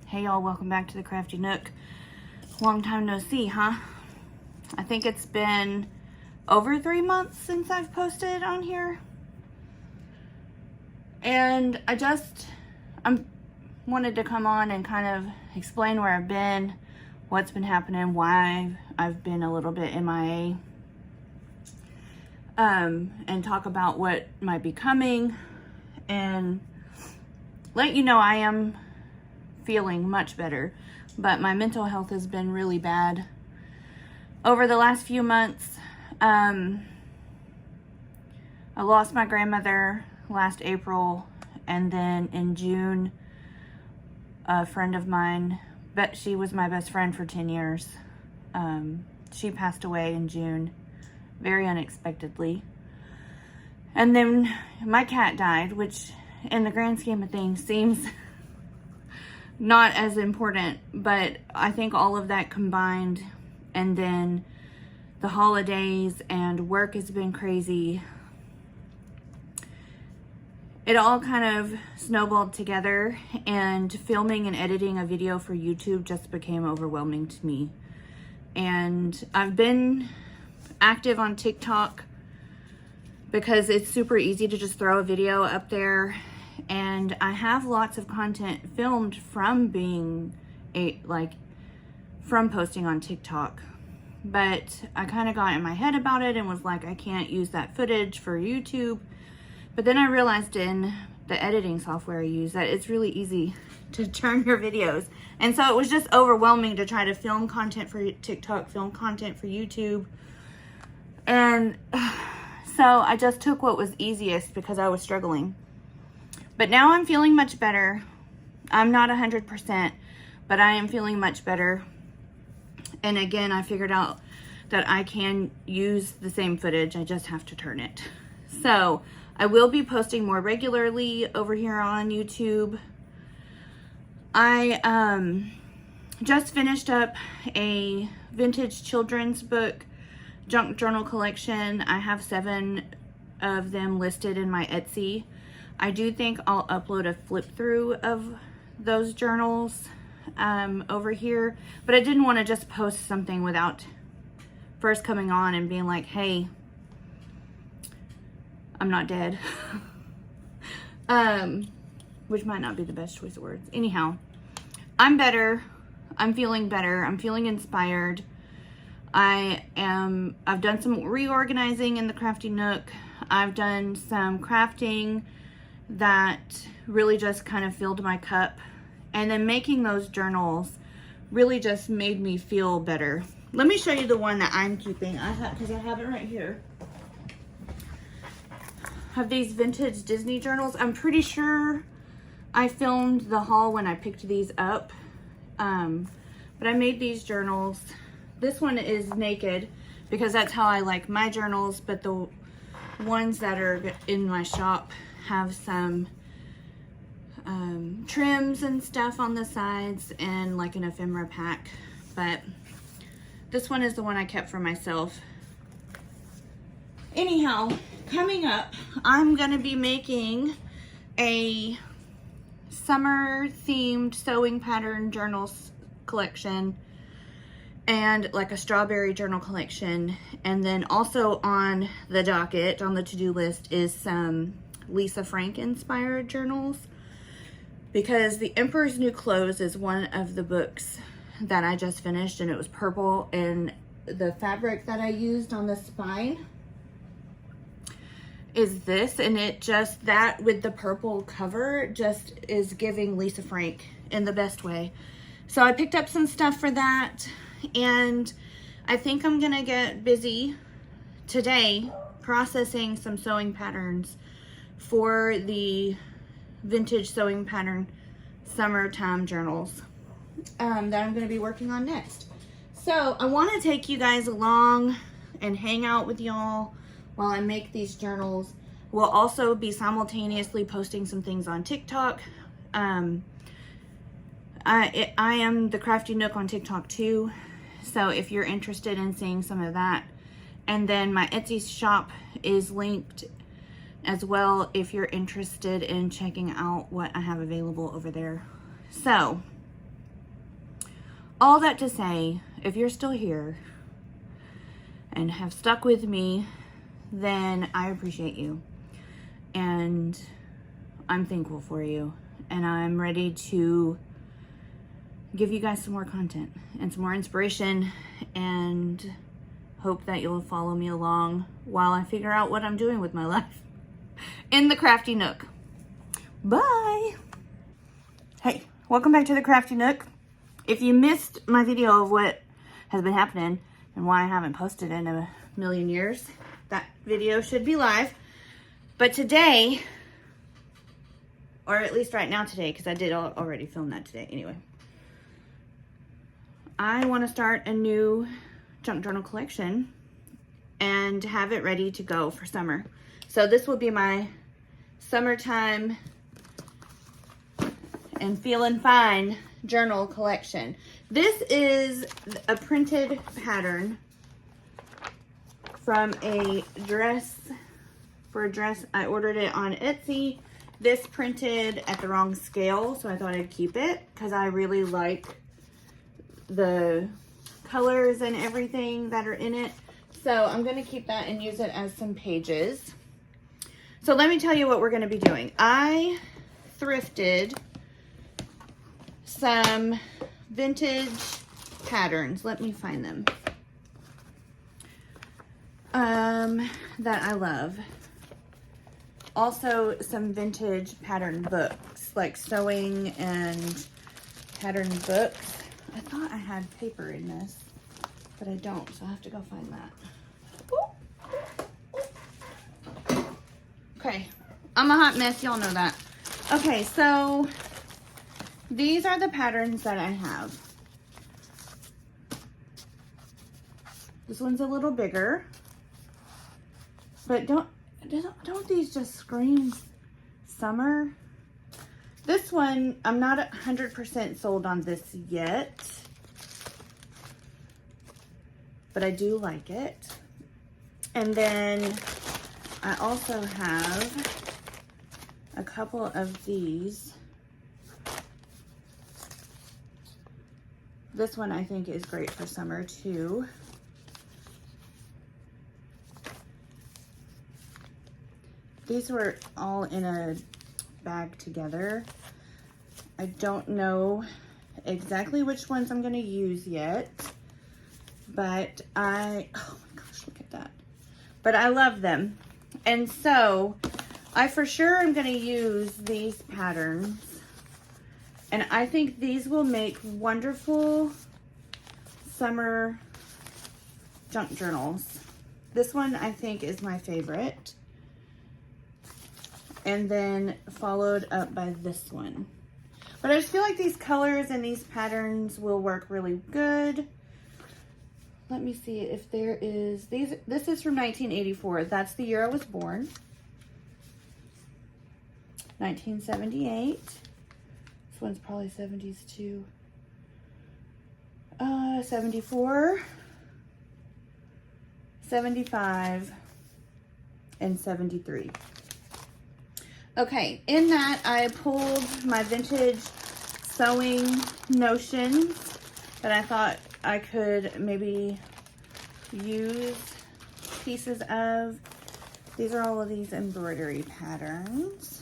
Hey y'all, welcome back to the Crafty Nook. Long time no see, huh? I think it's been over 3 months since I've posted on here. And I wanted to come on and kind of explain where I've been, what's been happening, why I've been a little bit MIA. And talk about what might be coming and let you know I am feeling much better, but my mental health has been really bad over the last few months. I lost my grandmother last April, and then in June, a friend of mine, but she was my best friend for 10 years. She passed away in June, very unexpectedly. And then my cat died, which in the grand scheme of things seems not as important, but I think all of that combined, and then the holidays and work has been crazy. It all kind of snowballed together, and filming and editing a video for YouTube just became overwhelming to me. And I've been active on TikTok because it's super easy to just throw a video up there, and I have lots of content filmed from from posting on TikTok. But I kind of got in my head about it and was like, I can't use that footage for YouTube. But then I realized in the editing software I use that it's really easy to turn your videos. And so it was just overwhelming to try to film content for TikTok, film content for YouTube. And so I just took what was easiest because I was struggling. But now I'm feeling much better. I'm not 100%, but I am feeling much better. And again, I figured out that I can use the same footage. I just have to turn it. So I will be posting more regularly over here on YouTube. I just finished up a vintage children's book junk journal collection. I have 7 of them listed in my Etsy. I do think I'll upload a flip through of those journals over here, but I didn't want to just post something without first coming on and being like, hey, I'm not dead. Which might not be the best choice of words. Anyhow, I'm better. I'm feeling better. I'm feeling inspired. I've done some reorganizing in the Crafty Nook. I've done some crafting that really just kind of filled my cup. And then making those journals really just made me feel better. Let me show you the one that I'm keeping. Because I have it right here. I have these vintage Disney journals. I'm pretty sure I filmed the haul when I picked these up. But I made these journals. This one is naked because that's how I like my journals, but the ones that are in my shop have some trims and stuff on the sides and like an ephemera pack. But this one is the one I kept for myself. Anyhow, coming up, I'm gonna be making a summer themed sewing pattern journals collection and like a strawberry journal collection. And then also on the docket, on the to-do list, is some Lisa Frank inspired journals, because The Emperor's New Clothes is one of the books that I just finished, and it was purple, and the fabric that I used on the spine is this, and it just, that with the purple cover just is giving Lisa Frank in the best way. So I picked up some stuff for that, and I think I'm gonna get busy today processing some sewing patterns for the vintage sewing pattern summertime journals that I'm going to be working on next. So I want to take you guys along and hang out with y'all while I make these journals. We'll also be simultaneously posting some things on TikTok. I am the Crafty Nook on TikTok too, so if you're interested in seeing some of that. And then my Etsy shop is linked as well if you're interested in checking out what I have available over there. So all that to say, if you're still here and have stuck with me, then I appreciate you. And I'm thankful for you. And I'm ready to give you guys some more content and some more inspiration, and hope that you'll follow me along while I figure out what I'm doing with my life in the Crafty Nook. Bye. Hey, welcome back to the Crafty Nook. If you missed my video of what has been happening and why I haven't posted in a million years, that video should be live. But today, or at least right now today, because I did already film that today anyway, I want to start a new junk journal collection and have it ready to go for summer. So this will be my summertime and feeling fine journal collection. This is a printed pattern from a dress, for a dress. I ordered it on Etsy. This printed at the wrong scale, so I thought I'd keep it because I really like the colors and everything that are in it. So I'm going to keep that and use it as some pages. So let me tell you what we're going to be doing. I thrifted some vintage patterns. Let me find them. That I love. Also some vintage pattern books, like sewing and pattern books. I thought I had paper in this, but I don't, so I have to go find that. Okay, I'm a hot mess, y'all know that. Okay, so these are the patterns that I have. This one's a little bigger, but don't these just scream summer? This one, I'm not 100% sold on this yet, but I do like it. And then I also have a couple of these. This one I think is great for summer too. These were all in a bag together. I don't know exactly which ones I'm going to use yet, but oh my gosh, look at that. But I love them. And so I for sure am going to use these patterns, and I think these will make wonderful summer junk journals. This one I think is my favorite. And then followed up by this one. But I just feel like these colors and these patterns will work really good. Let me see if there is, this is from 1984. That's the year I was born. 1978. This one's probably 70s too. 74, 75, and 73. Okay, in that I pulled my vintage sewing notions that I thought I could maybe use pieces of. These are all of these embroidery patterns.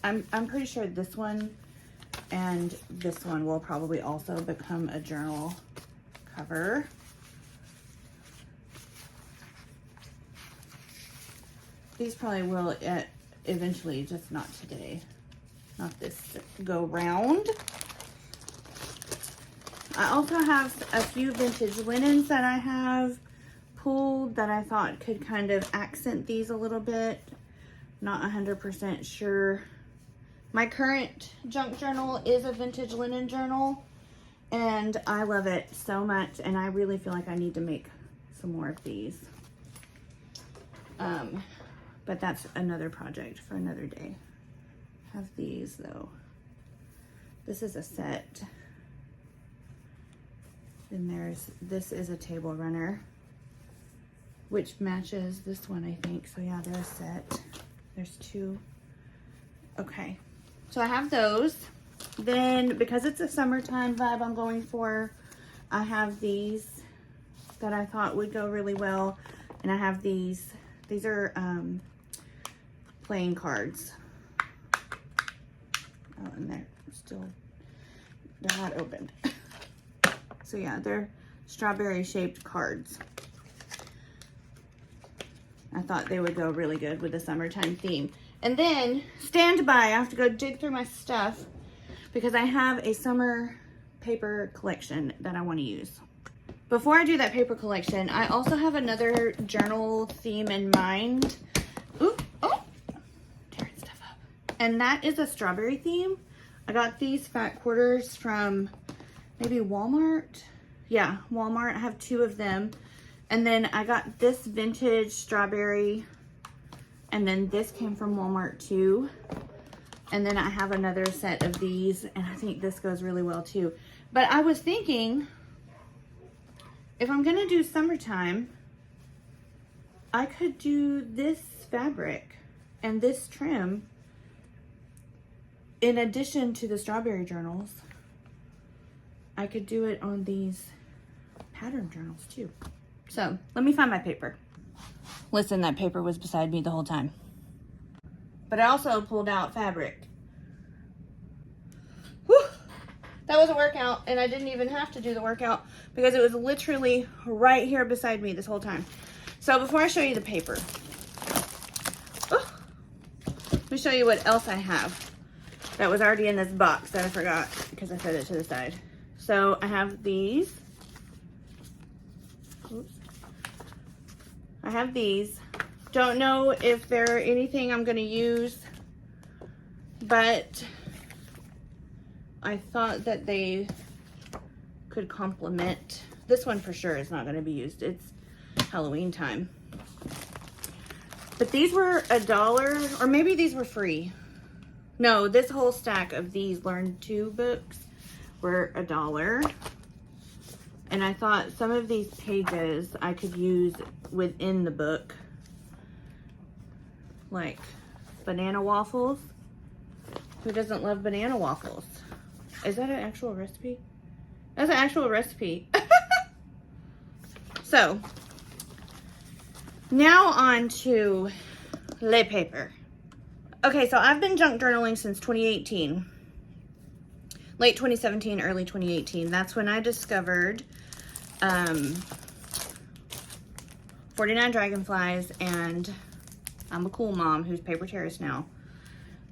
I'm pretty sure this one and this one will probably also become a journal cover. These probably will eventually, just not today. Not this go round. I also have a few vintage linens that I have pulled that I thought could kind of accent these a little bit. Not 100% sure. My current junk journal is a vintage linen journal, and I love it so much, and I really feel like I need to make some more of these. But that's another project for another day. Have these though. This is a set. Then this is a table runner, which matches this one, I think. So yeah, they're a set. There's two. Okay, so I have those. Then because it's a summertime vibe I'm going for, I have these that I thought would go really well. And I have these are playing cards. Oh, and they're not opened. So yeah, they're strawberry shaped cards. I thought they would go really good with the summertime theme. And then, stand by, I have to go dig through my stuff because I have a summer paper collection that I want to use. Before I do that paper collection, I also have another journal theme in mind. Ooh, oh, tearing stuff up. And that is a strawberry theme. I got these fat quarters from maybe Walmart. Yeah, Walmart. I have 2 of them. And then I got this vintage strawberry. And then this came from Walmart too. And then I have another set of these. And I think this goes really well too. But I was thinking, if I'm going to do summertime, I could do this fabric and this trim in addition to the strawberry journals. I could do it on these pattern journals too. So let me find my paper. Listen, that paper was beside me the whole time. But I also pulled out fabric. Whew. That was a workout, and I didn't even have to do the workout because it was literally right here beside me this whole time. So before I show you the paper, let me show you what else I have that was already in this box that I forgot because I set it to the side. So I have these. Oops. I have these. Don't know if they're anything I'm going to use, but I thought that they could complement. This one for sure is not going to be used. It's Halloween time. But these were $1, or maybe these were free. No, this whole stack of these Learn To books were $1. And I thought some of these pages I could use within the book. Like banana waffles. Who doesn't love banana waffles? Is that an actual recipe? That's an actual recipe. So, now on to le paper. Okay, so I've been junk journaling since 2018. Late 2017, early 2018. That's when I discovered 49 Dragonflies, and I'm a cool mom who's paper terrorist now.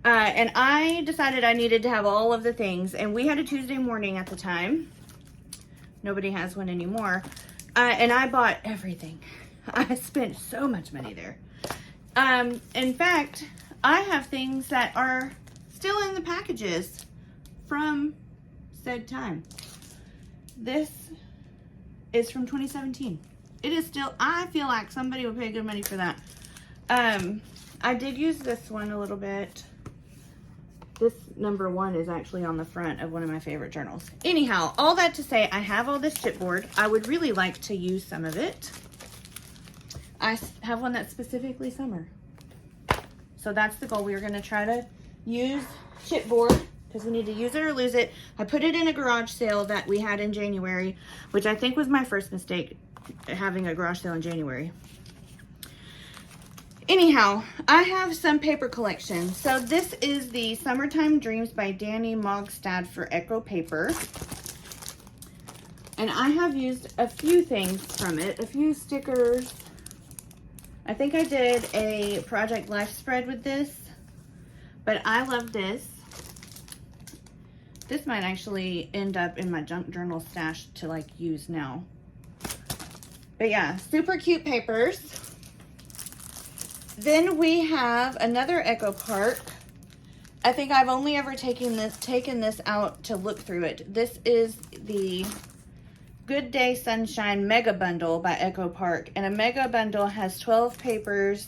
And I decided I needed to have all of the things, and we had a Tuesday morning at the time. Nobody has one anymore. And I bought everything. I spent so much money there. In fact, I have things that are still in the packages from said time. This is from 2017. It is still, I feel like somebody would pay good money for that. I did use this one a little bit. This #1 is actually on the front of one of my favorite journals. Anyhow, all that to say, I have all this chipboard. I would really like to use some of it. I have one that's specifically summer. So that's the goal. We are going to try to use chipboard because we need to use it or lose it. I put it in a garage sale that we had in January, which I think was my first mistake, having a garage sale in January. Anyhow, I have some paper collection. So this is the Summertime Dreams by Danny Mogstad for Echo Paper. And I have used a few things from it, a few stickers. I think I did a Project Life spread with this, but I love this. This might actually end up in my junk journal stash to like use now. But yeah, super cute papers. Then we have another Echo Park. I think I've only ever taken this out to look through it. This is the Good Day Sunshine Mega Bundle by Echo Park. And a Mega Bundle has 12 papers,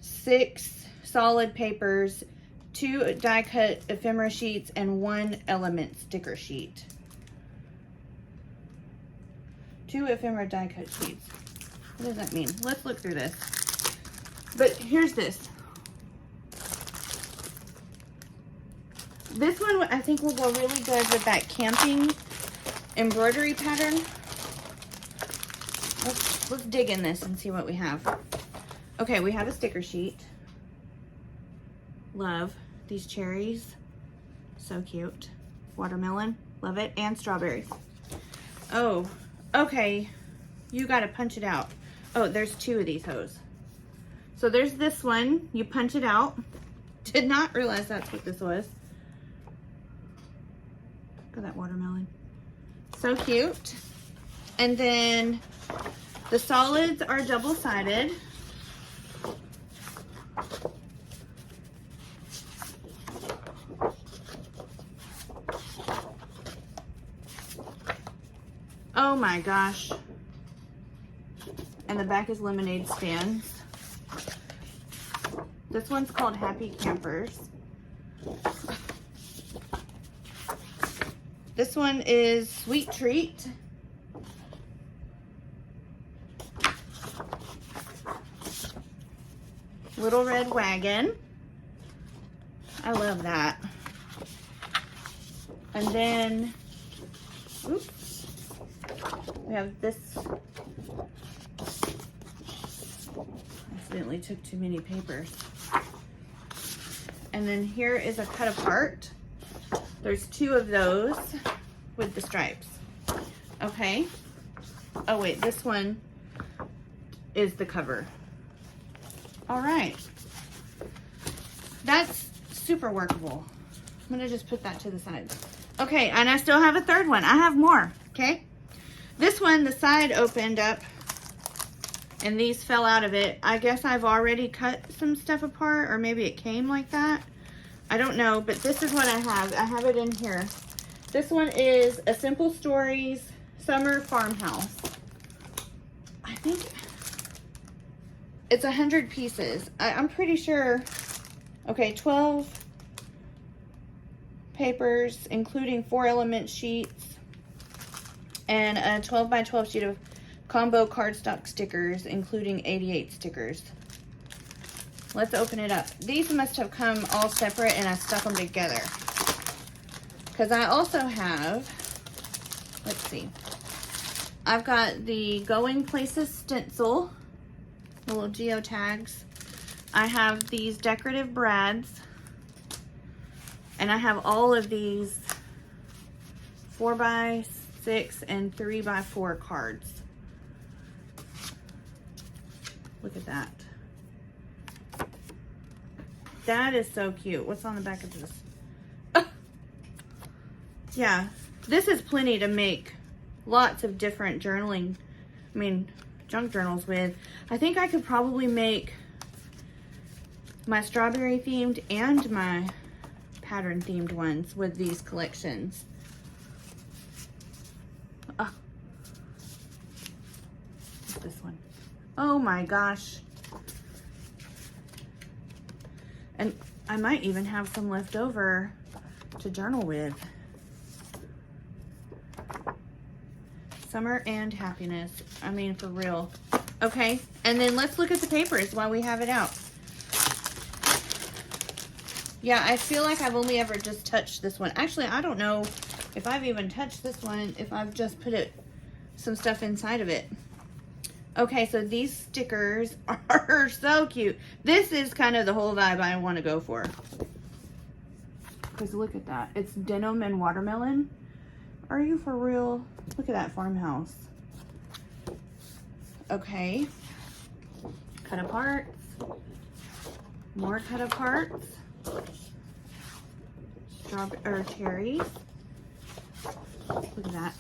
6 solid papers, 2 die cut ephemera sheets, and 1 element sticker sheet. 2 ephemera die cut sheets. What does that mean? Let's look through this. But here's this. This one I think will go really good with that camping embroidery pattern. Let's dig in this and see what we have. Okay, we have a sticker sheet. Love these cherries. So cute. Watermelon. Love it. And strawberries. Oh, okay. You got to punch it out. Oh, there's two of these hoes. So there's this one. You punch it out. Did not realize that's what this was. Look at that watermelon. So cute. And then the solids are double-sided. Oh my gosh. And the back is lemonade stands. This one's called Happy Campers. This one is Sweet Treat. Little Red Wagon. I love that. And then, oops, we have this. Accidentally took too many papers. And then here is a cut apart. There's two of those with the stripes. Okay. Oh wait, this one is the cover. All right. That's super workable. I'm gonna just put that to the side. Okay, and I still have a third one. I have more, okay? This one, the side opened up and these fell out of it. I guess I've already cut some stuff apart, or maybe it came like that. I don't know, but this is what I have. I have it in here. This one is A Simple Stories Summer Farmhouse. I think it's 100 pieces. I'm pretty sure. Okay, 12 papers, including 4 element sheets and a 12 by 12 sheet of combo cardstock stickers, including 88 stickers. Let's open it up. These must have come all separate and I stuck them together. Because I also have, let's see, I've got the Going Places stencil, the little geotags. I have these decorative brads. And I have all of these 4x6 and 3x4 cards. Look at that. That is so cute. What's on the back of this? Oh. Yeah, this is plenty to make lots of different journaling, junk journals with. I think I could probably make my strawberry themed and my pattern themed ones with these collections. Oh. What's this one? Oh my gosh. And I might even have some left over to journal with. Summer and happiness. I mean, for real. Okay, and then let's look at the papers while we have it out. Yeah, I feel like I've only ever just touched this one. Actually, I don't know if I've even touched this one, if I've just put some stuff inside of it. Okay, so these stickers are so cute. This is kind of the whole vibe I want to go for. Because look at that. It's denim and watermelon. Are you for real? Look at that farmhouse. Okay. Cut apart. More cut aparts. Strawberry or cherries. Look at that.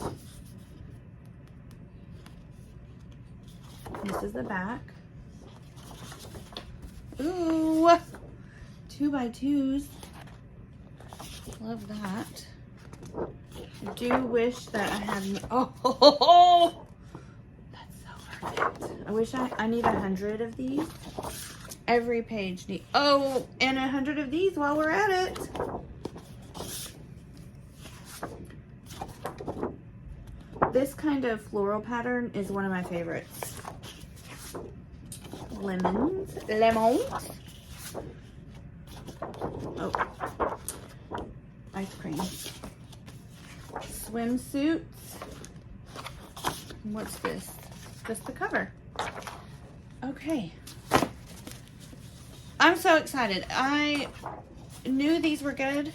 This is the back. Ooh, 2x2s. Love that. I do wish that I had. Oh, that's so perfect. I wish I need 100 of these. Every page need. Oh, and 100 of these while we're at it. This kind of floral pattern is one of my favorites. Lemons. Oh. ice cream. Swimsuits. What's this? Just the cover. Okay. I'm so excited. I knew these were good.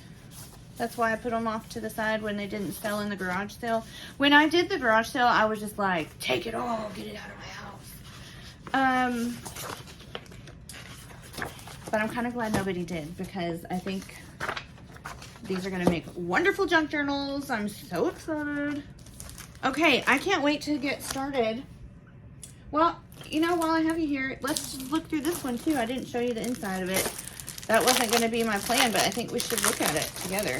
That's why I put them off to the side when they didn't sell in the garage sale. When I did the garage sale, I was just like, take it all, get it out of my house. But I'm kind of glad nobody did, because I think these are going to make wonderful junk journals. I'm so excited. Okay, I can't wait to get started. Well, you know, while I have you here, let's just look through this one too. I didn't show you the inside of it. That wasn't going to be my plan, but I think we should look at it together.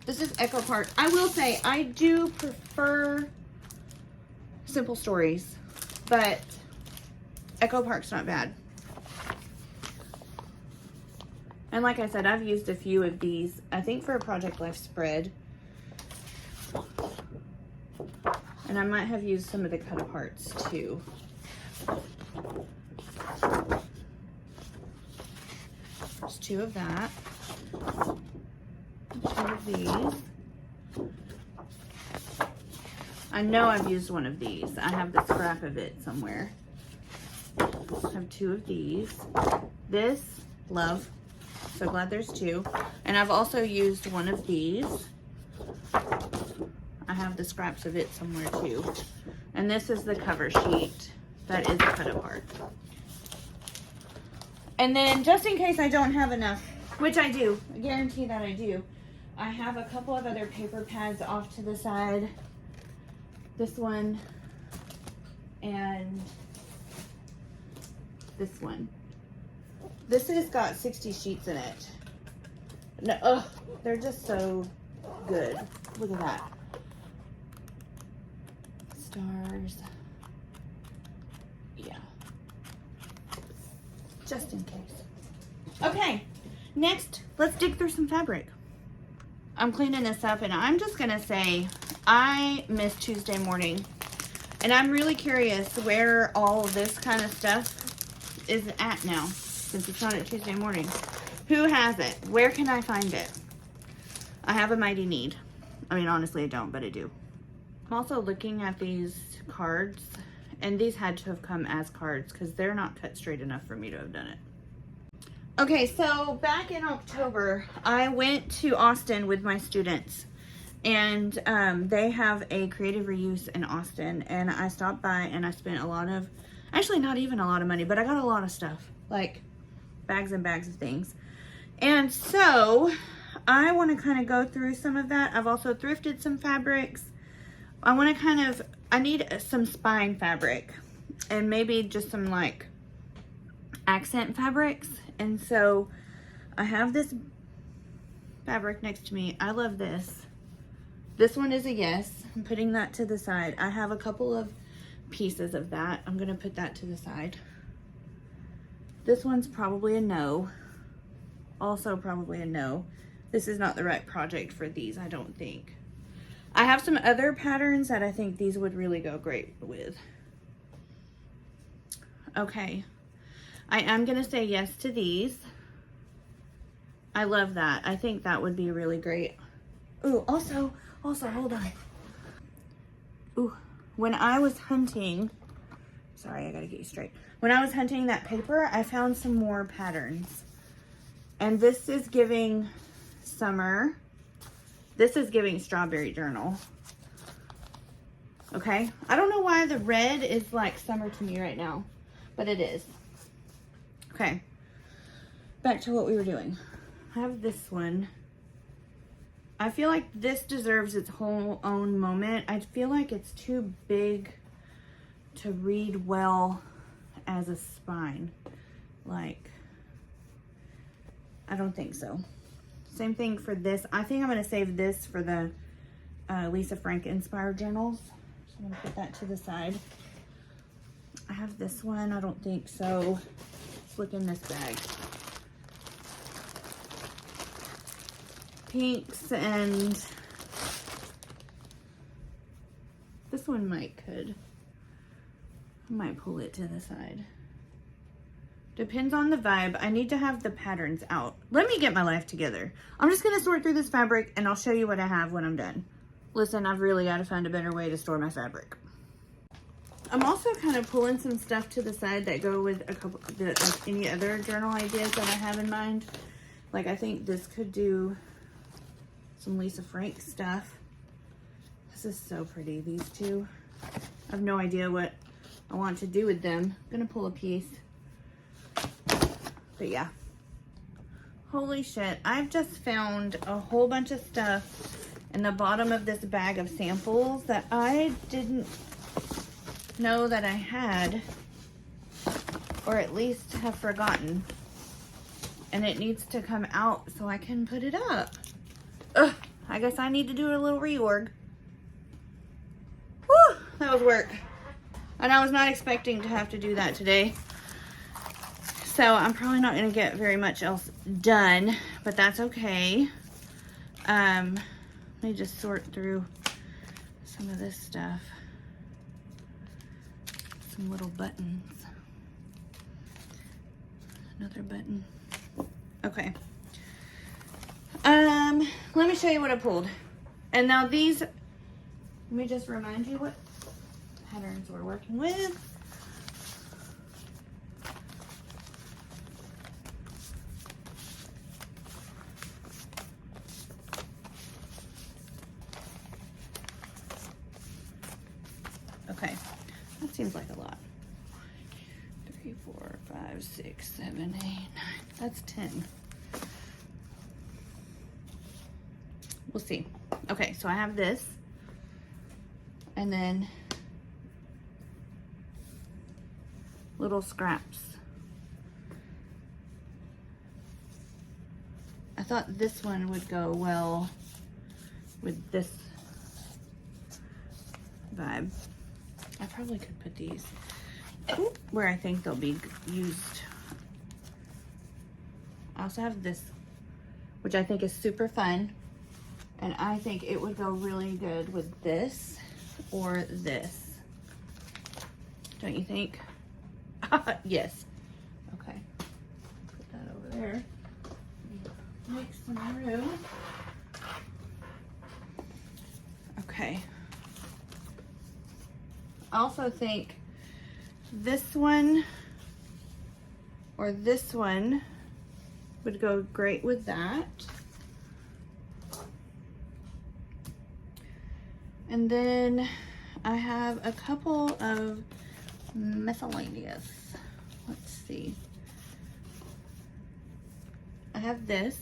This is Echo Park. I will say, I do prefer Simple Stories, but Echo Park's not bad. And like I said, I've used a few of these, I think for a Project Life spread. And I might have used some of the cut aparts too. There's 2 of that. 2 of these. I know I've used one of these. I have the scrap of it somewhere. I have 2 of these. This, love. So glad there's 2. And I've also used one of these. I have the scraps of it somewhere too. And this is the cover sheet that is cut apart. And then just in case I don't have enough, which I do, I guarantee that I do, I have a couple of other paper pads off to the side. This one and this one. This has got 60 sheets in it. No, ugh, they're just so good. Look at that. Stars. Yeah. Just in case. Okay, next, let's dig through some fabric. I'm cleaning this up, and I'm just gonna say, I miss Tuesday morning. And I'm really curious where all of this kind of stuff is at now, since it's not at Tuesday morning. Who has it? Where can I find it? I have a mighty need. I mean, honestly, I don't, but I do. I'm also looking at these cards, and these had to have come as cards because they're not cut straight enough for me to have done it. Okay, so back in October, I went to Austin with my students, and they have a creative reuse in Austin, and I stopped by and I spent a lot of, actually not even a lot of money, but I got a lot of stuff, like bags and bags of things. And so I want to kind of go through some of that. I've also thrifted some fabrics. I want to kind of, I need some spine fabric and maybe just some like accent fabrics. And so I have this fabric next to me. I love this. This one is a yes. I'm putting that to the side. I have a couple of pieces of that. I'm going to put that to the side. This one's probably a no. Also probably a no. This is not the right project for these, I don't think. I have some other patterns that I think these would really go great with. Okay. I am going to say yes to these. I love that. I think that would be really great. Ooh, also, hold on. Ooh, when I was hunting, sorry, I gotta get you straight. When I was hunting that paper, I found some more patterns. And this is giving summer. This is giving strawberry journal. Okay, I don't know why the red is like summer to me right now, but it is. Okay, back to what we were doing. I have this one. I feel like this deserves its whole own moment. I feel like it's too big to read well as a spine. Like, I don't think so. Same thing for this. I think I'm going to save this for the Lisa Frank Inspired Journals. So I'm going to put that to the side. I have this one. I don't think so. Let's look in this bag. Pinks, and this one I might pull it to the side. Depends on the vibe. I need to have the patterns out. Let me get my life together. I'm just gonna sort through this fabric and I'll show you what I have when I'm done. Listen, I've really got to find a better way to store my fabric. I'm also kind of pulling some stuff to the side that go with a couple, like any other journal ideas that I have in mind. Like I think this could do some Lisa Frank stuff. This is so pretty, these two. I have no idea what I want to do with them. I'm gonna pull a piece. But yeah. Holy shit, I've just found a whole bunch of stuff in the bottom of this bag of samples that I didn't know that I had, or at least have forgotten. And it needs to come out so I can put it up. Ugh, I guess I need to do a little reorg. Whew, that was work. And I was not expecting to have to do that today. So I'm probably not gonna get very much else done, but that's okay. Let me just sort through some of this stuff. Some little buttons. Another button. Okay. Let me show you what I pulled. And now these, let me just remind you what patterns we're working with. Okay, that seems like a lot. 3, 4, 5, 6, 7, 8, 9. That's 10. We'll see. Okay, so I have this. And then little scraps. I thought this one would go well with this vibe. I probably could put these where I think they'll be used. I also have this, which I think is super fun. And I think it would go really good with this or this. Don't you think? Yes. Okay. Put that over there. Make some room. Okay. I also think this one or this one would go great with that. And then I have a couple of miscellaneous. Let's see. I have this,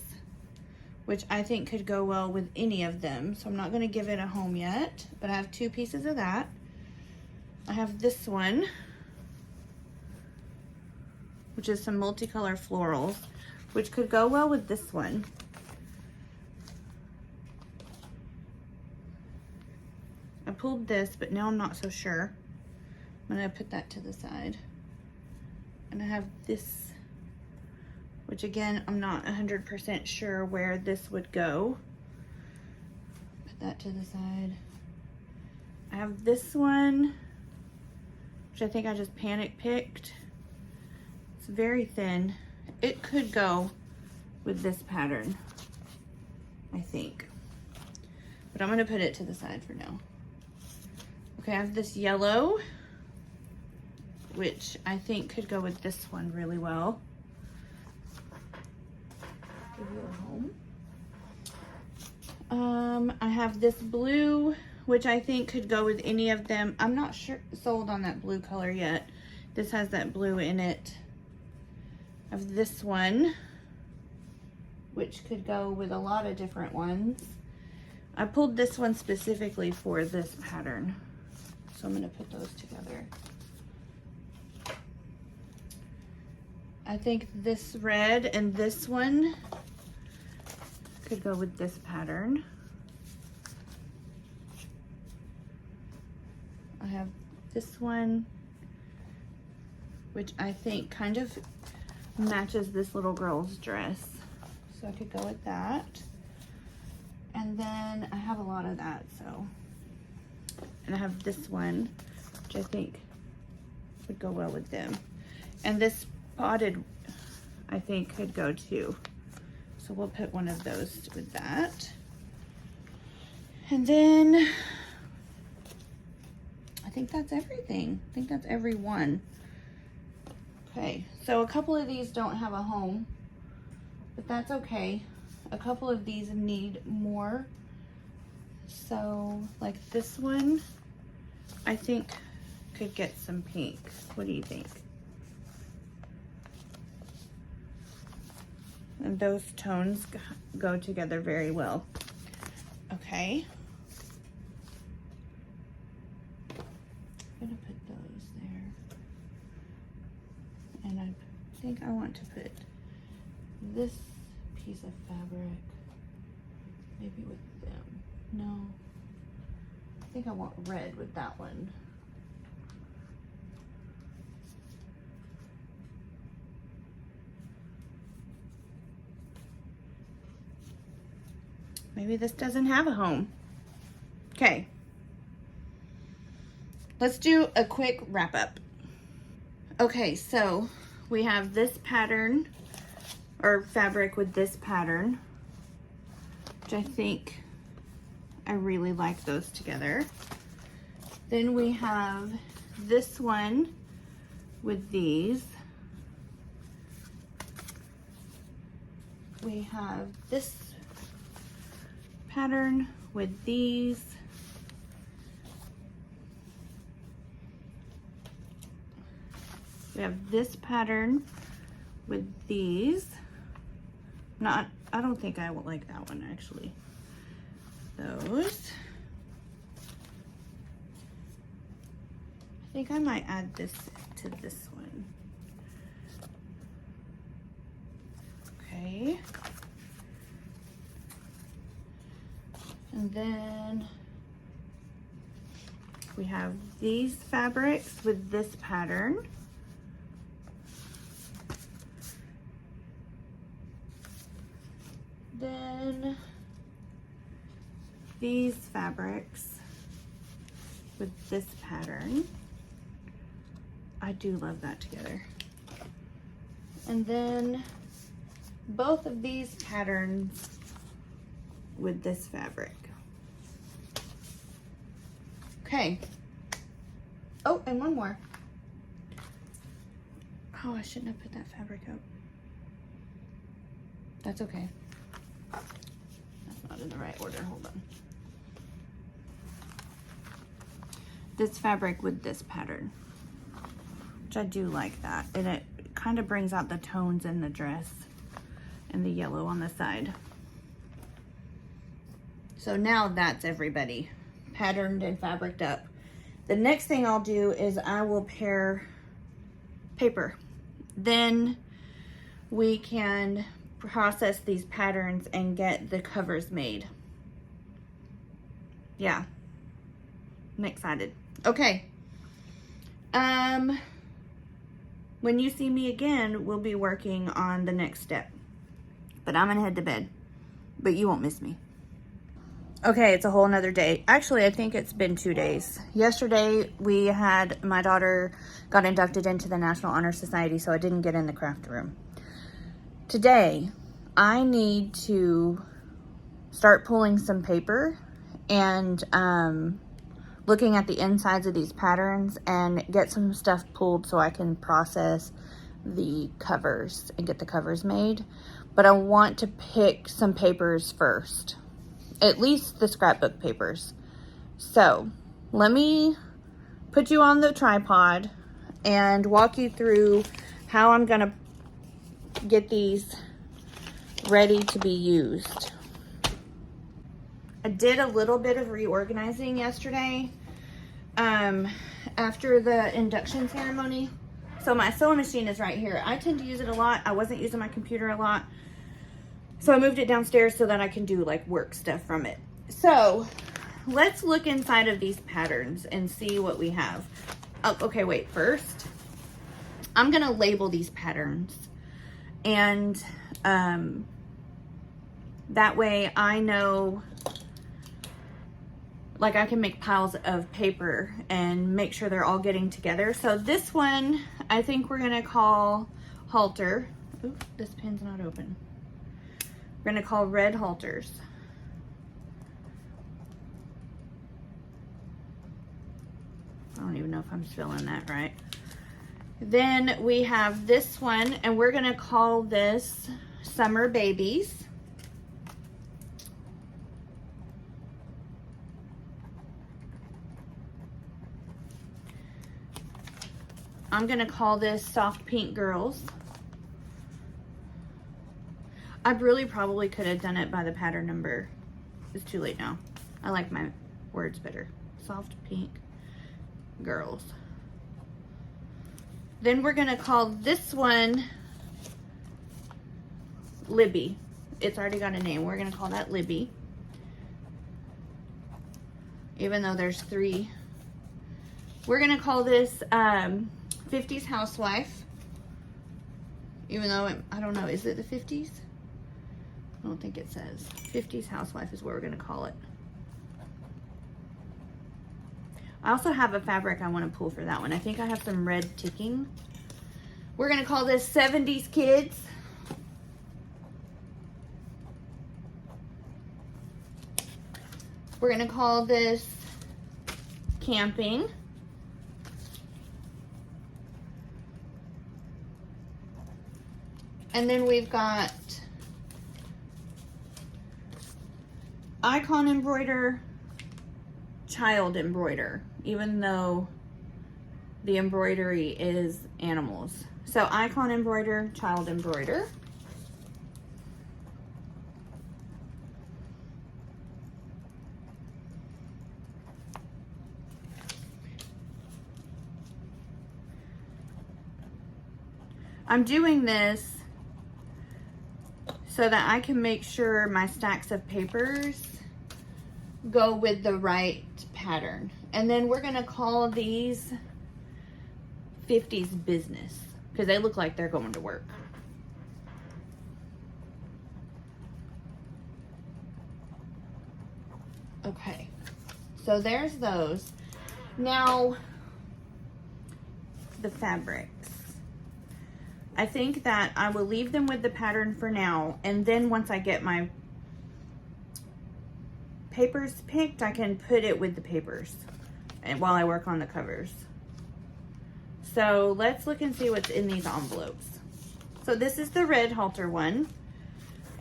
which I think could go well with any of them. So I'm not going to give it a home yet, but I have 2 pieces of that. I have this one, which is some multicolor florals, which could go well with this one. I pulled this, but now I'm not so sure. I'm gonna put that to the side. And I have this, which again, I'm not 100% sure where this would go. Put that to the side. I have this one, which I think I just panic picked. It's very thin. It could go with this pattern, I think. But I'm gonna put it to the side for now. Okay, I have this yellow, which I think could go with this one really well. Give you a home. I have this blue, which I think could go with any of them. I'm not sure sold on that blue color yet. This has that blue in it. I have this one, which could go with a lot of different ones. I pulled this one specifically for this pattern. So I'm gonna put those together. I think this red and this one could go with this pattern. I have this one, which I think kind of matches this little girl's dress. So I could go with that. And then I have a lot of that, so. And I have this one, which I think would go well with them. And this spotted, I think, could go too. So we'll put one of those with that. And then I think that's everything. I think that's every one. Okay, so a couple of these don't have a home, but that's okay. A couple of these need more. So like this one, I think could get some pink. What do you think? And those tones go together very well. Okay. I'm gonna put those there. And I think I want to put this piece of fabric maybe with them. No, I think I want red with that one. Maybe this doesn't have a home. Okay. Let's do a quick wrap up. Okay, so we have this pattern or fabric with this pattern, which I think I really like those together. Then we have this one with these. We have this pattern with these. We have this pattern with these. I don't think I would like that one actually. Those. I think I might add this to this one. Okay. And then we have these fabrics with this pattern. Then these fabrics with this pattern. I do love that together. And then both of these patterns with this fabric. Okay. Oh, and one more. Oh, I shouldn't have put that fabric out. That's okay. That's not in the right order. Hold on. This fabric with this pattern, which I do like that. And it kind of brings out the tones in the dress and the yellow on the side. So now that's everybody patterned and fabriced up. The next thing I'll do is I will pair paper. Then we can process these patterns and get the covers made. Yeah, I'm excited. Okay. When you see me again, we'll be working on the next step. But I'm gonna head to bed. But you won't miss me. Okay, it's a whole nother day. Actually, I think it's been 2 days. Yesterday, my daughter got inducted into the National Honor Society, so I didn't get in the craft room. Today, I need to start pulling some paper and looking at the insides of these patterns and get some stuff pulled so I can process the covers and get the covers made. But I want to pick some papers first. At least the scrapbook papers. So let me put you on the tripod and walk you through how I'm gonna get these ready to be used. I did a little bit of reorganizing yesterday after the induction ceremony. So my sewing machine is right here. I tend to use it a lot. I wasn't using my computer a lot. So I moved it downstairs so that I can do like work stuff from it. So let's look inside of these patterns and see what we have. Oh, okay, wait, first, I'm gonna label these patterns. And that way I know, like I can make piles of paper and make sure they're all getting together. So this one, I think we're gonna call halter. Ooh, this pin's not open. We're gonna call red halters. I don't even know if I'm spelling that right. Then we have this one, and we're gonna call this Summer Babies. I'm gonna call this Soft Pink Girls. I really probably could have done it by the pattern number. It's too late now. I like my words better. Soft Pink Girls. Then we're gonna call this one Libby. It's already got a name. We're gonna call that Libby. Even though there's 3. We're gonna call this 50s Housewife. Even though, I don't know, is it the 50s? I don't think it says. 50s Housewife is what we're gonna call it. I also have a fabric I want to pull for that one. I think I have some red ticking. We're gonna call this 70s Kids. We're gonna call this Camping. And then we've got Icon Embroider, Child Embroider, even though the embroidery is animals. So Icon Embroider, Child Embroider. I'm doing this so that I can make sure my stacks of papers go with the right pattern. And then we're gonna call these 50s Business because they look like they're going to work. Okay, so there's those. Now, the fabrics. I think that I will leave them with the pattern for now, and then once I get my papers picked, I can put it with the papers and while I work on the covers. So let's look and see what's in these envelopes. So this is the red halter one,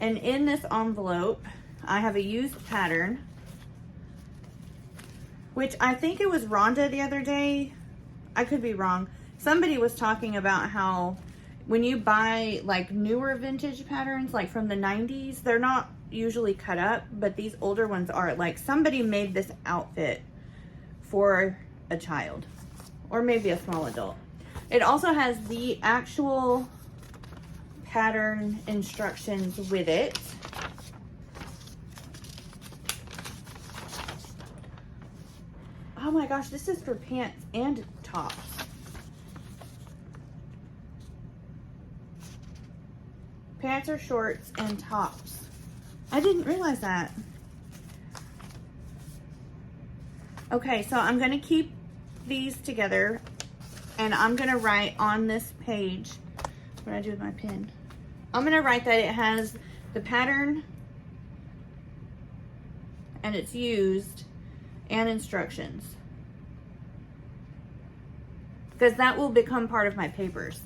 and in this envelope I have a used pattern, which I think it was Rhonda the other day. I could be wrong. Somebody was talking about how when you buy like newer vintage patterns, like from the 90s, they're not usually cut up, but these older ones are. Like somebody made this outfit for a child or maybe a small adult. It also has the actual pattern instructions with it. Oh my gosh, this is for pants and tops. Pants or shorts and tops. I didn't realize that. Okay, so I'm gonna keep these together and I'm gonna write on this page, what do I do with my pen? I'm gonna write that it has the pattern and it's used and instructions, because that will become part of my papers.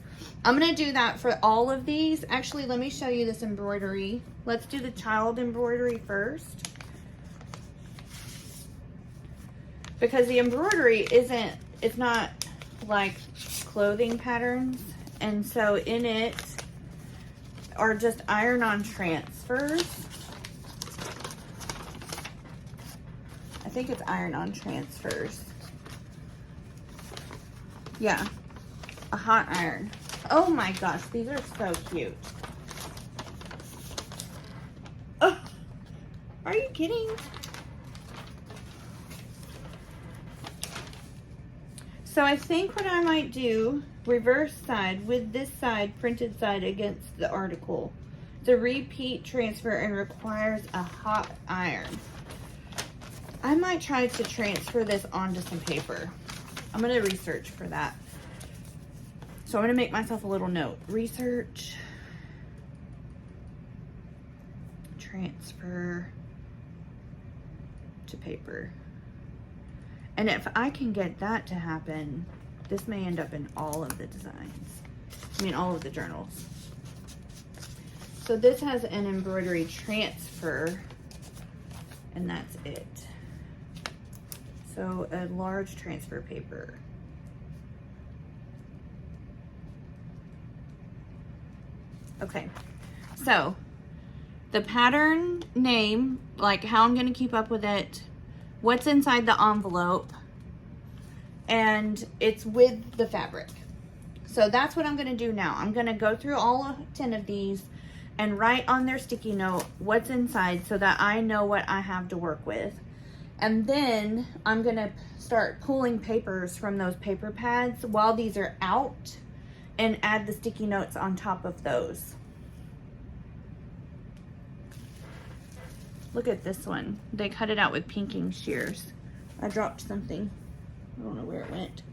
I'm gonna do that for all of these. Actually, let me show you this embroidery. Let's do the child embroidery first, because the embroidery it's not like clothing patterns, and so in it are just iron-on transfers. I think it's iron-on transfers. Yeah, a hot iron. Oh my gosh, these are so cute. Oh, are you kidding? So I think what I might do, reverse side with this side, printed side against the article. It's a repeat transfer and requires a hot iron. I might try to transfer this onto some paper. I'm gonna research for that. So I'm going to make myself a little note. Research, transfer to paper. And if I can get that to happen, this may end up in all of the designs. I mean, all of the journals. So this has an embroidery transfer, and that's it. So a large transfer paper. Okay, so the pattern name, like how I'm gonna keep up with it, what's inside the envelope, and it's with the fabric. So that's what I'm gonna do now. I'm gonna go through all 10 of these and write on their sticky note what's inside so that I know what I have to work with. And then I'm gonna start pulling papers from those paper pads while these are out and add the sticky notes on top of those. Look at this one. They cut it out with pinking shears. I dropped something. I don't know where it went.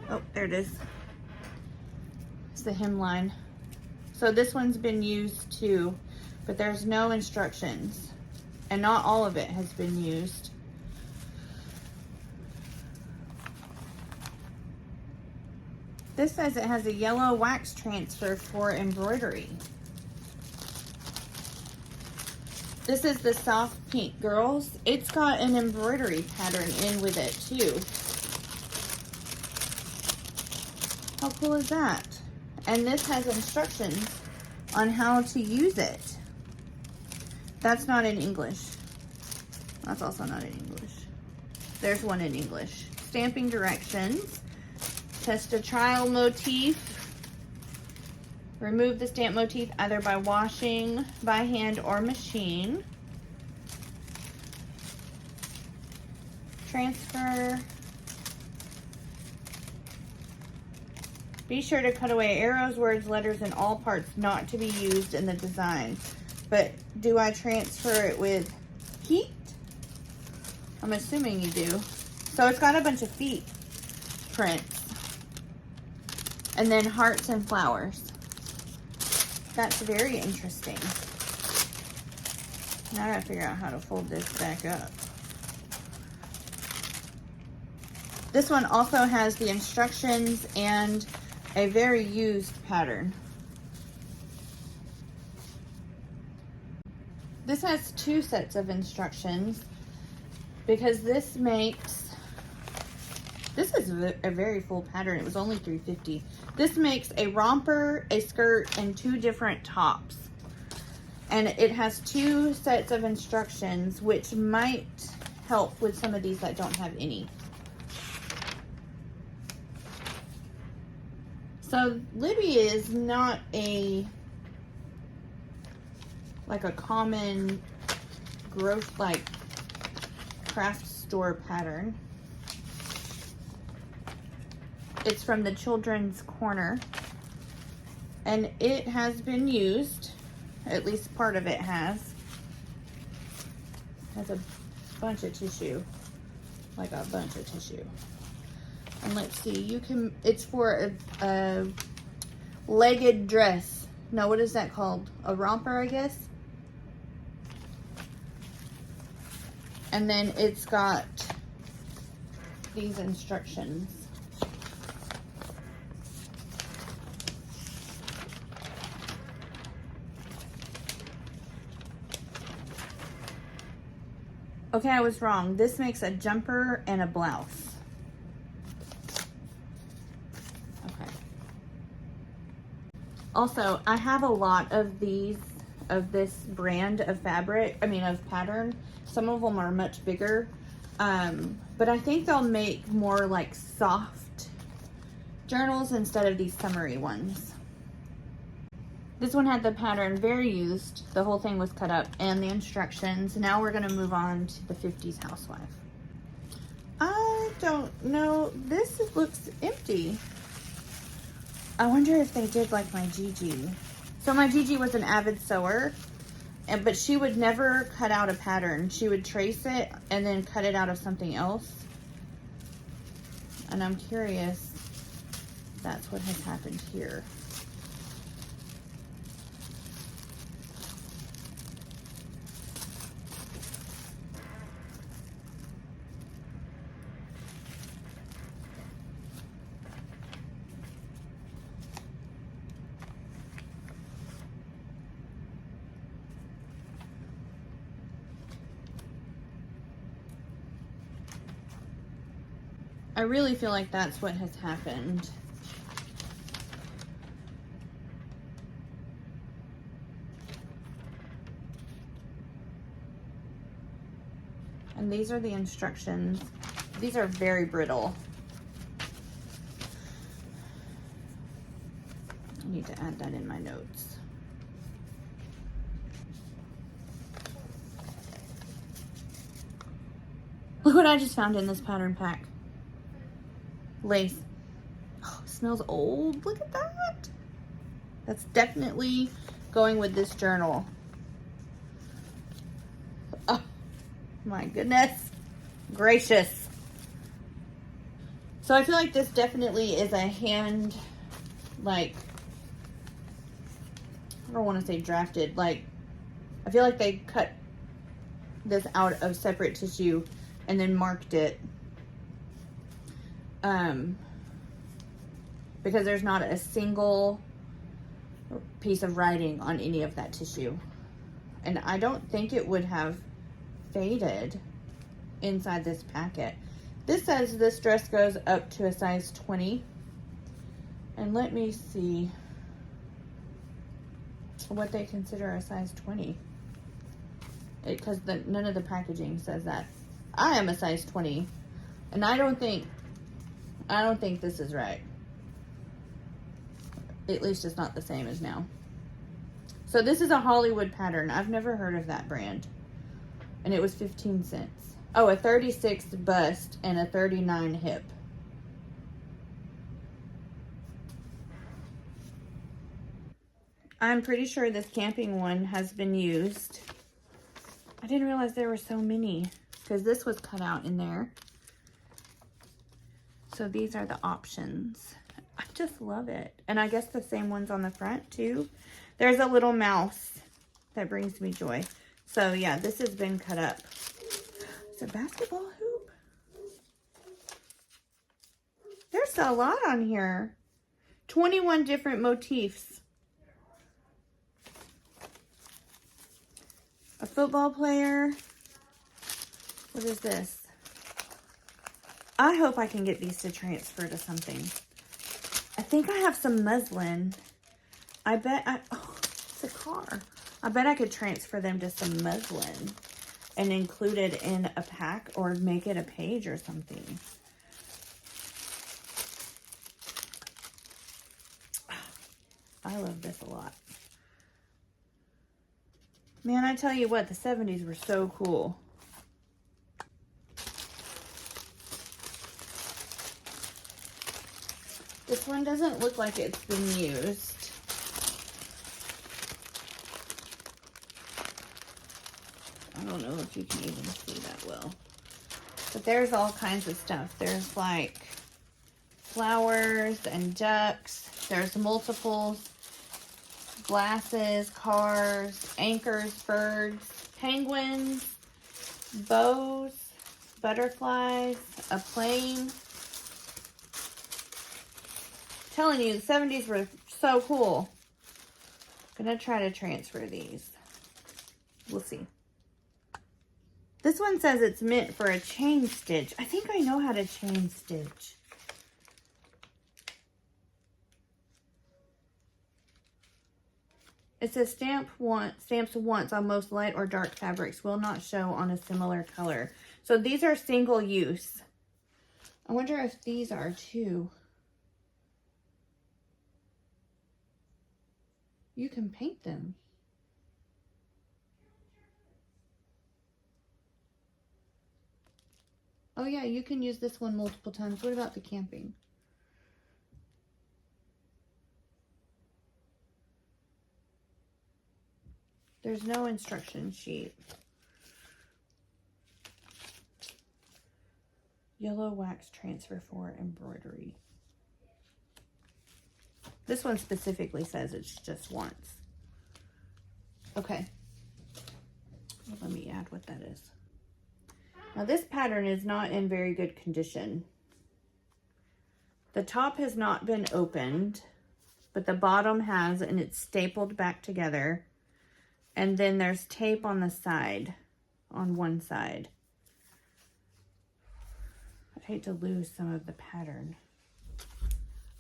Oh, there it is. It's the hemline. So this one's been used too, but there's no instructions. And not all of it has been used. This says it has a yellow wax transfer for embroidery. This is the soft pink, girls. It's got an embroidery pattern in with it too. How cool is that? And this has instructions on how to use it. That's not in English. That's also not in English. There's one in English. Stamping directions. Test a trial motif. Remove the stamp motif either by washing by hand or machine. Transfer. Be sure to cut away arrows, words, letters, and all parts not to be used in the design. But do I transfer it with heat? I'm assuming you do. So it's got a bunch of feet prints. And then hearts and flowers. That's very interesting. Now I gotta figure out how to fold this back up. This one also has the instructions and a very used pattern. This has 2 sets of instructions because this is a very full pattern. It was only $3.50. This makes a romper, a skirt, and 2 different tops. And it has 2 sets of instructions, which might help with some of these that don't have any. So Libby is not like a common growth like craft store pattern. It's from the Children's Corner, and it has been used, at least part of it has. Has a bunch of tissue, like a bunch of tissue. And let's see, it's for a legged dress. No, what is that called? A romper, I guess. And then it's got these instructions. Okay, I was wrong. This makes a jumper and a blouse. Okay. Also, I have a lot of these, of this brand of fabric, of pattern. Some of them are much bigger, but I think they'll make more like soft journals instead of these summery ones. This one had the pattern very used. The whole thing was cut up and the instructions. Now we're gonna move on to the 50s housewife. I don't know. This looks empty. I wonder if they did like my Gigi. So my Gigi was an avid sewer, but she would never cut out a pattern. She would trace it and then cut it out of something else. And I'm curious that's what has happened here. I really feel like that's what has happened. And these are the instructions. These are very brittle. I need to add that in my notes. Look what I just found in this pattern pack. Lace. Oh, it smells old. Look at that. That's definitely going with this journal. Oh, my goodness gracious. So I feel like this definitely is a hand, like, I don't want to say drafted, like, I feel like they cut this out of separate tissue and then marked it. Because there's not a single piece of writing on any of that tissue. And I don't think it would have faded inside this packet. This says this dress goes up to a size 20. And let me see what they consider a size 20. Because none of the packaging says that. I am a size 20. And I don't think this is right. At least it's not the same as now. So this is a Hollywood pattern. I've never heard of that brand. And it was 15 cents. Oh, a 36 bust and a 39 hip. I'm pretty sure this camping one has been used. I didn't realize there were so many because this was cut out in there. So these are the options. I just love it. And I guess the same ones on the front too. There's a little mouse that brings me joy. So yeah, this has been cut up. It's a basketball hoop. There's a lot on here. 21 different motifs. A football player. What is this? I hope I can get these to transfer to something. I think I have some muslin. Oh, it's a car. I bet I could transfer them to some muslin and include it in a pack or make it a page or something. I love this a lot. Man, I tell you what, the 70s were so cool. This one doesn't look like it's been used. I don't know if you can even see that well. But there's all kinds of stuff. There's like flowers and ducks. There's multiples. Glasses, cars, anchors, birds, penguins, bows, butterflies, a plane. I'm telling you, the 70s were so cool. I'm gonna try to transfer these. We'll see. This one says it's meant for a chain stitch. I think I know how to chain stitch. It says stamps once on most light or dark fabrics will not show on a similar color. So these are single use. I wonder if these are too. You can paint them. Oh yeah, you can use this one multiple times. What about the camping? There's no instruction sheet. Yellow wax transfer for embroidery. This one specifically says it's just once. Okay. Let me add what that is. Now this pattern is not in very good condition. The top has not been opened, but the bottom has, and it's stapled back together. And then there's tape on the side, on one side. I'd hate to lose some of the pattern,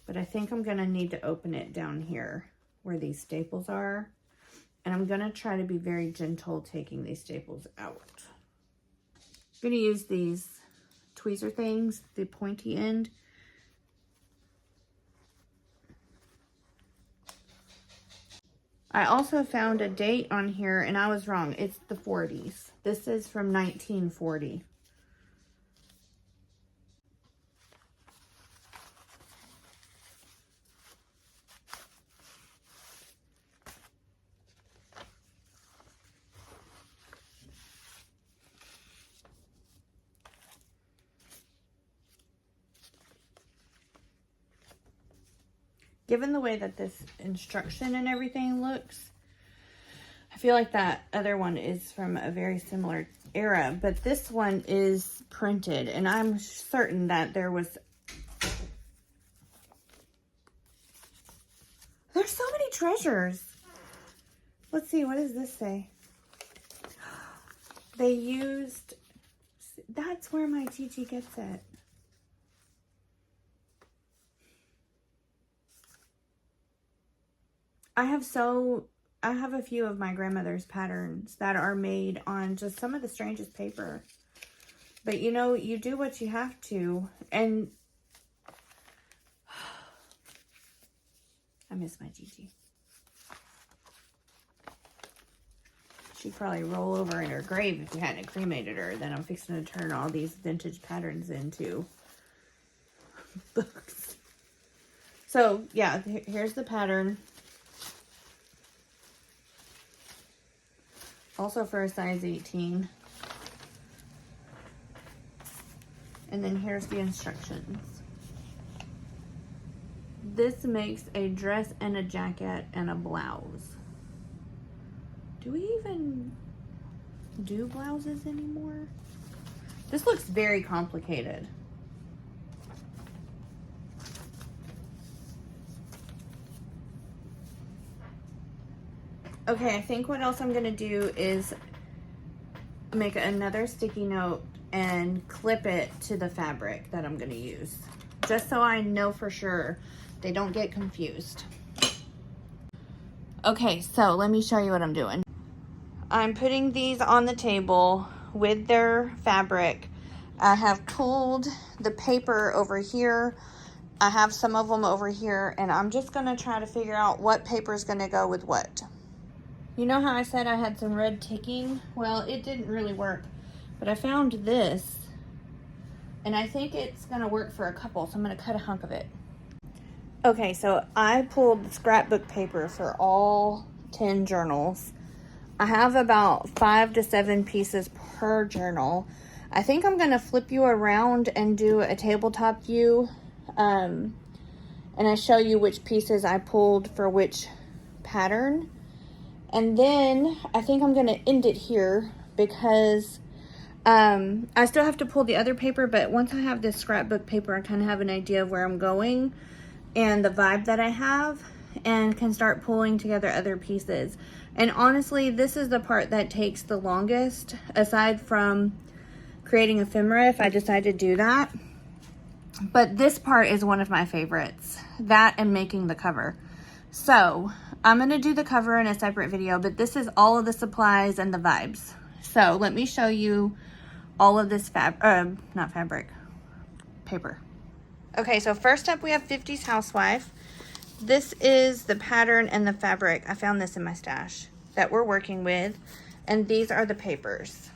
but I think I'm gonna need to open it down here where these staples are. And I'm gonna try to be very gentle taking these staples out. I'm gonna use these tweezer things, the pointy end. I also found a date on here and I was wrong. It's the 40s. This is from 1940. Given the way that this instruction and everything looks, I feel like that other one is from a very similar era, but this one is printed, and I'm certain that there was... There's so many treasures. Let's see, what does this say? They used... That's where my Gigi gets it. I have a few of my grandmother's patterns that are made on just some of the strangest paper. But you know, you do what you have to. And I miss my Gigi. She'd probably roll over in her grave if you hadn't cremated her. Then I'm fixing to turn all these vintage patterns into books. So yeah, here's the pattern. Also for a size 18. And then here's the instructions. This makes a dress and a jacket and a blouse. Do we even do blouses anymore? This looks very complicated. Okay, I think what else I'm gonna do is make another sticky note and clip it to the fabric that I'm gonna use, just so I know for sure they don't get confused. Okay, so let me show you what I'm doing. I'm putting these on the table with their fabric. I have pulled the paper over here. I have some of them over here, and I'm just gonna try to figure out what paper is gonna go with what. You know how I said I had some red ticking? Well, it didn't really work, but I found this, and I think it's gonna work for a couple, so I'm gonna cut a hunk of it. Okay, so I pulled the scrapbook paper for all 10 journals. I have about 5 to 7 pieces per journal. I think I'm gonna flip you around and do a tabletop view, and I show you which pieces I pulled for which pattern. And then I think I'm going to end it here because I still have to pull the other paper, but once I have this scrapbook paper, I kind of have an idea of where I'm going and the vibe that I have, and can start pulling together other pieces. And honestly, this is the part that takes the longest, aside from creating ephemera if I decide to do that. But this part is one of my favorites, that and making the cover. So I'm going to do the cover in a separate video, but this is all of the supplies and the vibes. So let me show you all of this paper. Okay, so first up we have 50s Housewife. This is the pattern and the fabric. I found this in my stash that we're working with. And these are the papers.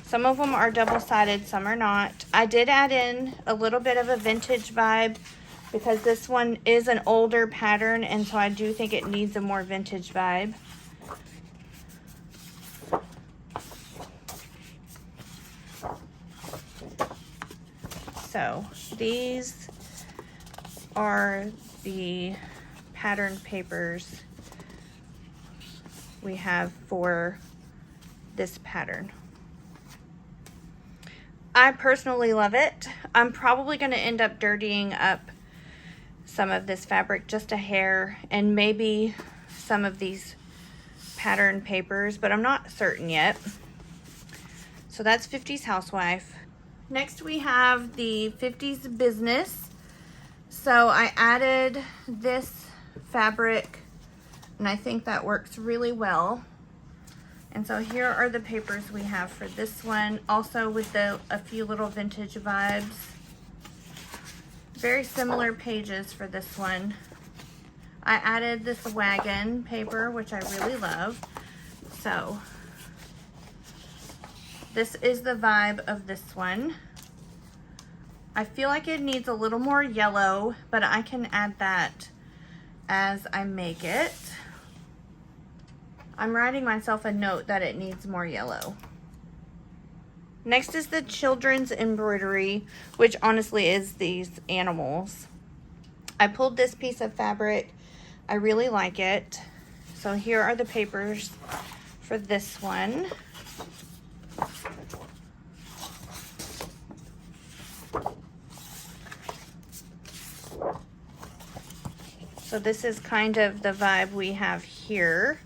Some of them are double-sided, some are not. I did add in a little bit of a vintage vibe because this one is an older pattern, and so I do think it needs a more vintage vibe. So these are the patterned papers we have for this pattern. I personally love it. I'm probably going to end up dirtying up some of this fabric, just a hair, and maybe some of these pattern papers, but I'm not certain yet. So that's 50s Housewife. Next we have the 50s Business. So I added this fabric, and I think that works really well. And so here are the papers we have for this one, also with a few little vintage vibes. Very similar pages for this one. I added this wagon paper, which I really love. So this is the vibe of this one. I feel like it needs a little more yellow, but I can add that as I make it. I'm writing myself a note that it needs more yellow. Next is the children's embroidery, which honestly is these animals. I pulled this piece of fabric. I really like it. So here are the papers for this one. So this is kind of the vibe we have here,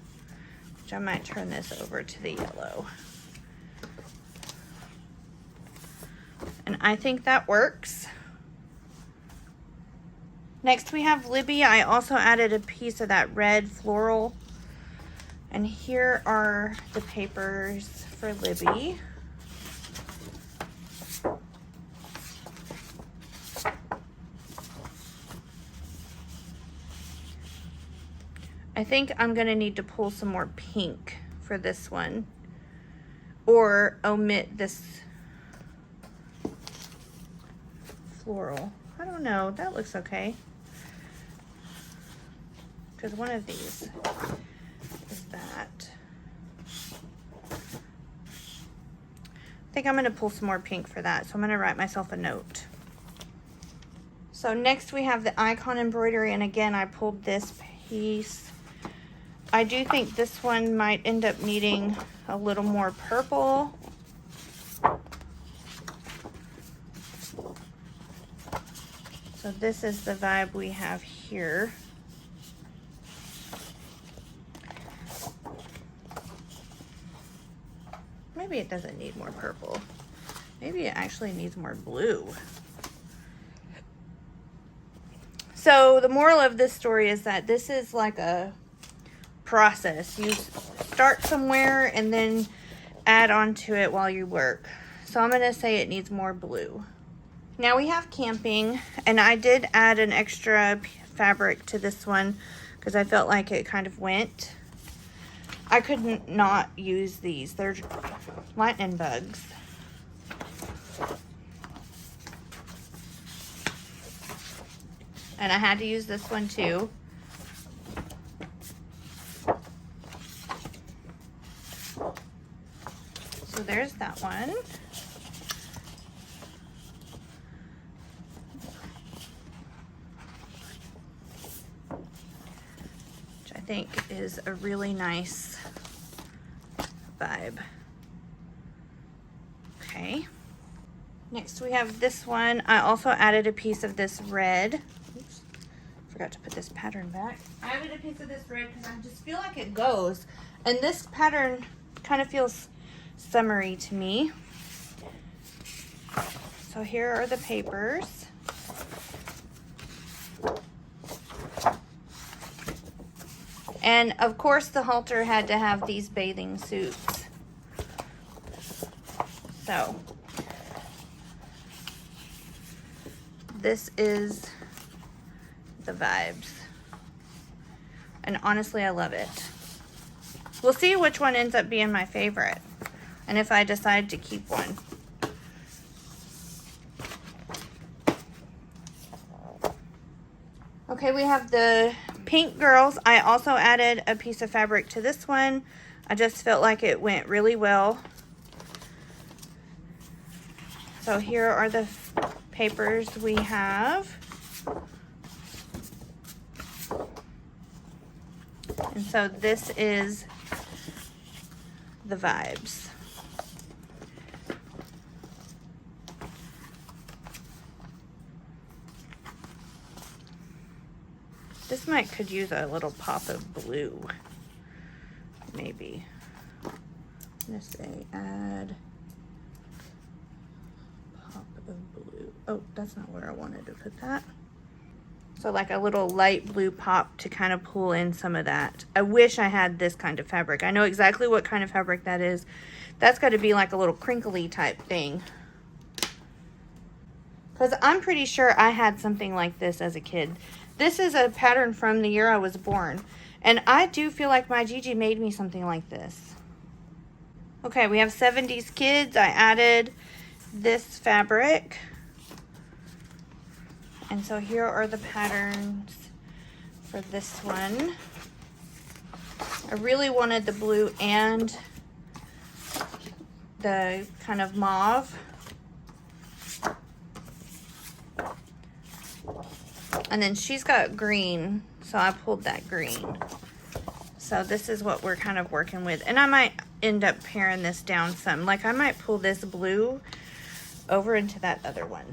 which I might turn this over to the yellow. And I think that works. Next we have Libby. I also added a piece of that red floral. And here are the papers for Libby. I think I'm gonna need to pull some more pink for this one, or omit this floral. I don't know, that looks okay. Because one of these is that. I think I'm gonna pull some more pink for that, so I'm gonna write myself a note. So next we have the icon embroidery, and again, I pulled this piece. I do think this one might end up needing a little more purple. So this is the vibe we have here. Maybe it doesn't need more purple. Maybe it actually needs more blue. So the moral of this story is that this is like a process. You start somewhere and then add on to it while you work. So I'm going to say it needs more blue. Now we have camping, and I did add an extra fabric to this one because I felt like it kind of went. I couldn't not use these. They're lightning bugs. And I had to use this one too. So there's that one. Which I think is a really nice vibe. Okay. Next we have this one. I also added a piece of this red. Oops, forgot to put this pattern back. I added a piece of this red because I just feel like it goes. And this pattern kind of feels summery to me. So here are the papers. And of course the halter had to have these bathing suits. So this is the vibes. And honestly, I love it. We'll see which one ends up being my favorite, and if I decide to keep one. Okay, we have the pink girls. I also added a piece of fabric to this one. I just felt like it went really well. So here are the papers we have. And so this is the vibes. This could use a little pop of blue, maybe. I'm gonna say add pop of blue. Oh, that's not where I wanted to put that. So like a little light blue pop to kind of pull in some of that. I wish I had this kind of fabric. I know exactly what kind of fabric that is. That's got to be like a little crinkly type thing. Because I'm pretty sure I had something like this as a kid. This is a pattern from the year I was born. And I do feel like my Gigi made me something like this. Okay, we have 70s kids. I added this fabric. And so here are the patterns for this one. I really wanted the blue and the kind of mauve. And then she's got green, so I pulled that green. So this is what we're kind of working with. And I might end up paring this down some. Like I might pull this blue over into that other one.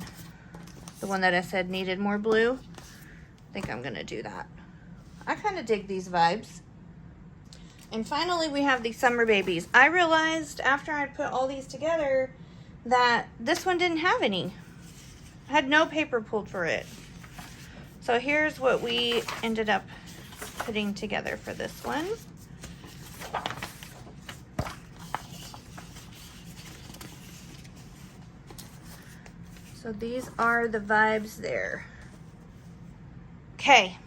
The one that I said needed more blue. I think I'm gonna do that. I kind of dig these vibes. And finally we have these summer babies. I realized after I put all these together that this one didn't have any. I had no paper pulled for it. So here's what we ended up putting together for this one. So these are the vibes there. Okay.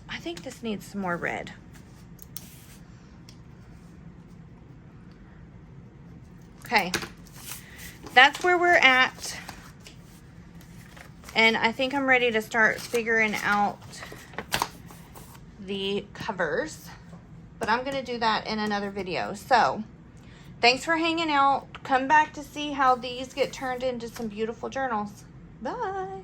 I think this needs some more red. Okay. That's where we're at. And I think I'm ready to start figuring out the covers. But I'm going to do that in another video. So, thanks for hanging out. Come back to see how these get turned into some beautiful journals. Bye.